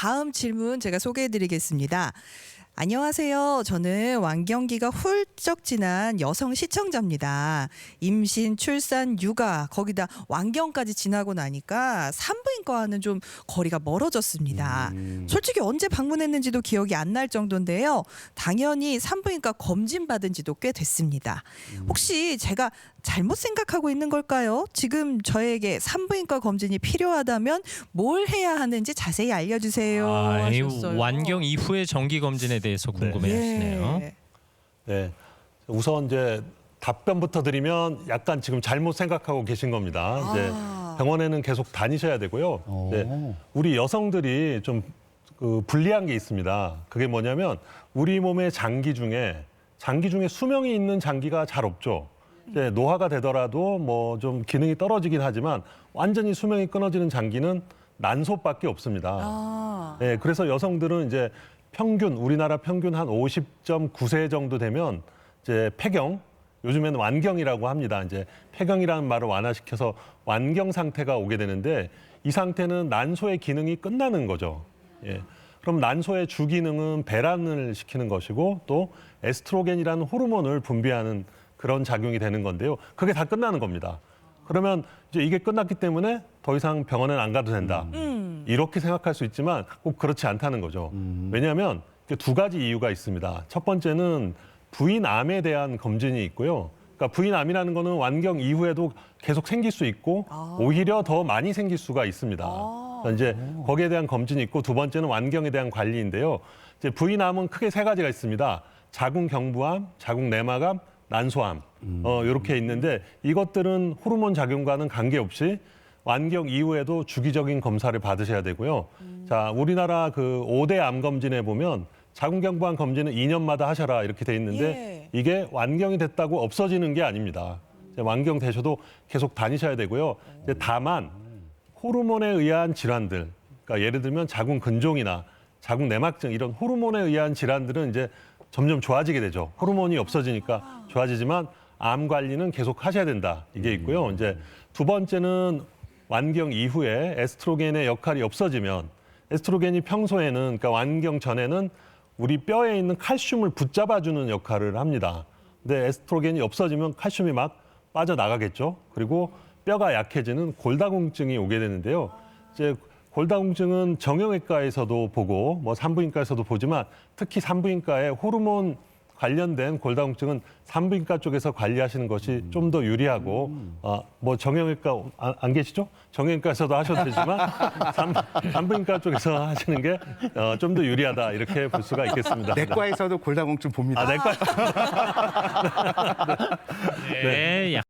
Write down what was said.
다음 질문 제가 소개해 드리겠습니다. 안녕하세요. 저는 완경기가 훌쩍 지난 여성 시청자입니다. 임신, 출산, 육아, 거기다 완경까지 지나고 나니까 산부인과와는 좀 거리가 멀어졌습니다. 솔직히 언제 방문했는지도 기억이 안 날 정도인데요. 당연히 산부인과 검진 받은 지도 꽤 됐습니다. 혹시 제가 잘못 생각하고 있는 걸까요? 지금 저에게 산부인과 검진이 필요하다면 뭘 해야 하는지 자세히 알려주세요. 이 하셨어요. 완경 이후의 정기 검진에 대해서 궁금해하시네요. 예. 네, 우선 이제 답변부터 드리면 약간 지금 잘못 생각하고 계신 겁니다. 이제 병원에는 계속 다니셔야 되고요. 네, 우리 여성들이 좀 불리한 게 있습니다. 그게 뭐냐면 우리 몸의 장기 중에 수명이 있는 장기가 잘 없죠. 이제 노화가 되더라도 뭐 좀 기능이 떨어지긴 하지만 완전히 수명이 끊어지는 장기는 난소밖에 없습니다. 네, 그래서 여성들은 이제 우리나라 평균 한 50.9세 정도 되면 이제 폐경, 요즘에는 완경이라고 합니다. 이제 폐경이라는 말을 완화시켜서 완경 상태가 오게 되는데 이 상태는 난소의 기능이 끝나는 거죠. 예. 그럼 난소의 주 기능은 배란을 시키는 것이고 또 에스트로겐이라는 호르몬을 분비하는 그런 작용이 되는 건데요. 그게 다 끝나는 겁니다. 그러면 이제 이게 끝났기 때문에 더 이상 병원엔 안 가도 된다. 이렇게 생각할 수 있지만 꼭 그렇지 않다는 거죠. 왜냐하면 두 가지 이유가 있습니다. 첫 번째는 부인암에 대한 검진이 있고요. 그러니까 부인암이라는 거는 완경 이후에도 계속 생길 수 있고 오히려 더 많이 생길 수가 있습니다. 이제 거기에 대한 검진이 있고 두 번째는 완경에 대한 관리인데요. 이제 부인암은 크게 세 가지가 있습니다. 자궁경부암, 자궁내막암, 난소암 이렇게 있는데 이것들은 호르몬 작용과는 관계없이 완경 이후에도 주기적인 검사를 받으셔야 되고요. 자, 우리나라 그 5대 암 검진에 보면 자궁경부암 검진은 2년마다 하셔라 이렇게 돼 있는데 이게 완경이 됐다고 없어지는 게 아닙니다. 완경 되셔도 계속 다니셔야 되고요. 다만 호르몬에 의한 질환들, 그러니까 예를 들면 자궁 근종이나 자궁 내막증 이런 호르몬에 의한 질환들은 이제 점점 좋아지게 되죠. 호르몬이 없어지니까 좋아지지만 암 관리는 계속 하셔야 된다. 이게 있고요. 이제 두 번째는 완경 이후에 에스트로겐의 역할이 없어지면 에스트로겐이 평소에는 그러니까 완경 전에는 우리 뼈에 있는 칼슘을 붙잡아주는 역할을 합니다. 근데 에스트로겐이 없어지면 칼슘이 막 빠져나가겠죠. 그리고 뼈가 약해지는 골다공증이 오게 되는데요. 이제 골다공증은 정형외과에서도 보고 뭐 산부인과에서도 보지만 특히 산부인과에 호르몬 관련된 골다공증은 산부인과 쪽에서 관리하시는 것이 좀 더 유리하고 뭐 정형외과 안 계시죠? 정형외과에서도 하셔도 되지만 산부인과 쪽에서 하시는 게 좀 더 유리하다 이렇게 볼 수가 있겠습니다. 내과에서도 골다공증 봅니다. 내과. 네.